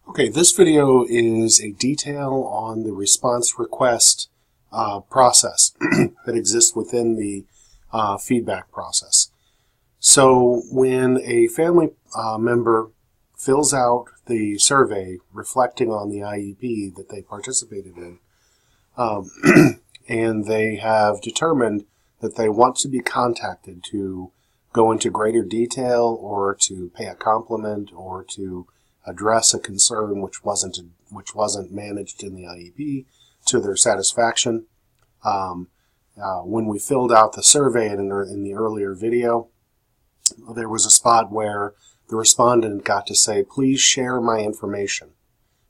Okay, this video is a detail on the response request process that exists within the feedback process. So when a family member fills out the survey reflecting on the IEP that they participated in, and they have determined that they want to be contacted to go into greater detail or to pay a compliment or to address a concern which wasn't managed in the IEP to their satisfaction. When we filled out the survey in the earlier video, there was a spot where the respondent got to say, please share my information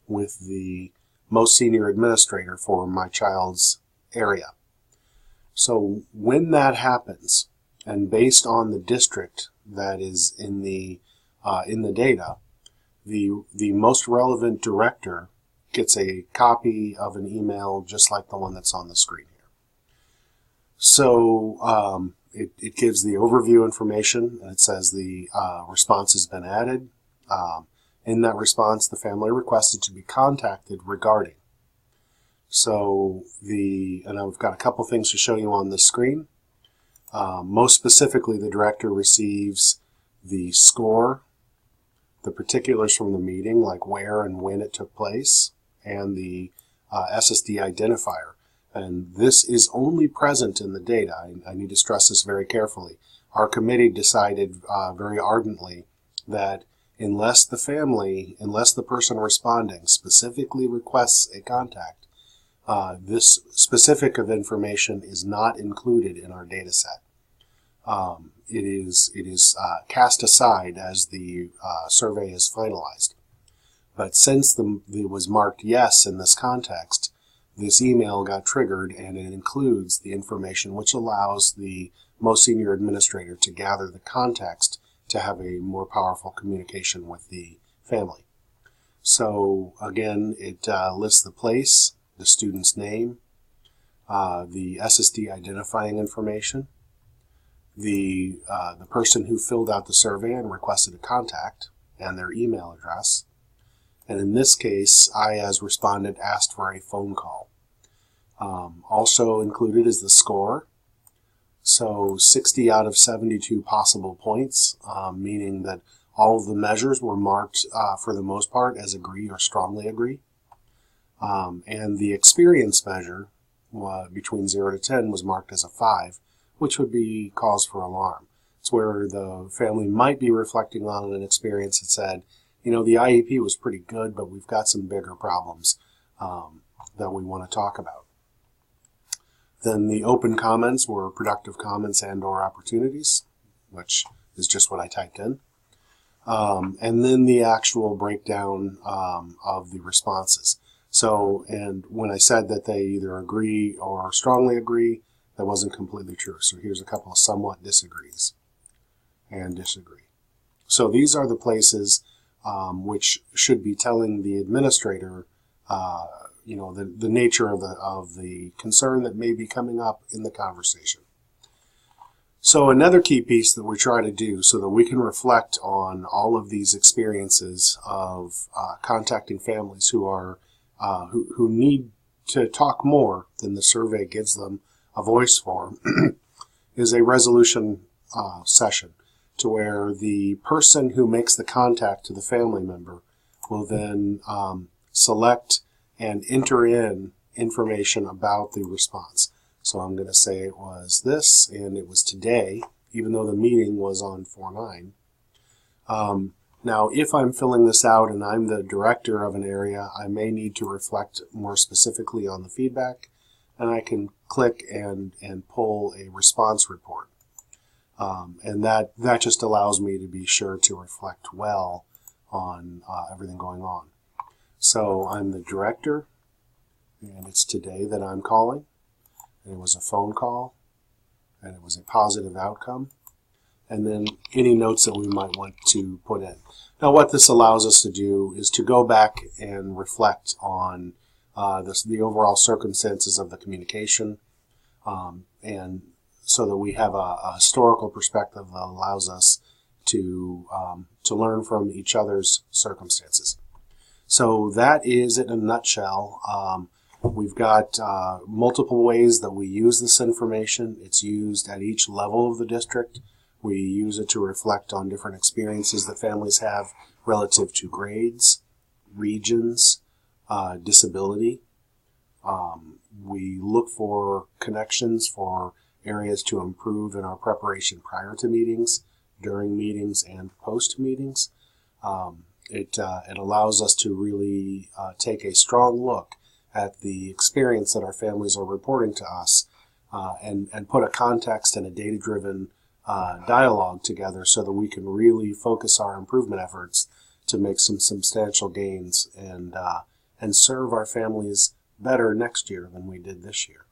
with the most senior administrator for my child's area. So when that happens, and based on the district that is in the data, the most relevant director gets a copy of an email just like the one that's on the screen here. So it gives the overview information, and it says the response has been added. In that response, the family requested to be contacted regarding. So and I've got a couple things to show you on this screen. Most specifically, the director receives the score, the particulars from the meeting, like where and when it took place, and the SSD identifier. And this is only present in the data. I need to stress this very carefully. Our committee decided very ardently that unless the person responding specifically requests a contact, this specific of information is not included in our data set. It is cast aside as the survey is finalized. But since it was marked yes in this context, this email got triggered, and it includes the information which allows the most senior administrator to gather the context to have a more powerful communication with the family. So again, it lists the place, the student's name, the SSD identifying information, the person who filled out the survey and requested a contact, and their email address. And in this case, I, as respondent, asked for a phone call. Also included is the score. So 60 out of 72 possible points, meaning that all of the measures were marked for the most part as agree or strongly agree. And the experience measure between 0 to 10 was marked as a 5, which would be cause for alarm. It's where the family might be reflecting on an experience that said, you know, the IEP was pretty good, but we've got some bigger problems that we want to talk about. Then the open comments were productive comments and or opportunities, which is just what I typed in. And then the actual breakdown of the responses. So, and when I said that they either agree or strongly agree, that wasn't completely true. So here's a couple of somewhat disagrees and disagree. So these are the places which should be telling the administrator, you know, the nature of the concern that may be coming up in the conversation. So another key piece that we try to do so that we can reflect on all of these experiences of contacting families who are who need to talk more than the survey gives them a voice for is a resolution session, to where the person who makes the contact to the family member will then select and enter in information about the response. So I'm going to say it was this, and it was today, even though the meeting was on 4/9. Now, if I'm filling this out and I'm the director of an area, I may need to reflect more specifically on the feedback, and I can click and pull a response report. And that just allows me to be sure to reflect well on everything going on. So I'm the director, and it's today that I'm calling, and it was a phone call, and it was a positive outcome, and then any notes that we might want to put in. Now, what this allows us to do is to go back and reflect on the overall circumstances of the communication, and so that we have a historical perspective that allows us to learn from each other's circumstances. So that is it in a nutshell. We've got multiple ways that we use this information. It's used at each level of the district. We use it to reflect on different experiences that families have relative to grades, regions, disability. We look for connections for areas to improve in our preparation prior to meetings, during meetings, and post meetings. It allows us to really take a strong look at the experience that our families are reporting to us and put a context and a data-driven dialogue together so that we can really focus our improvement efforts to make some substantial gains and serve our families better next year than we did this year.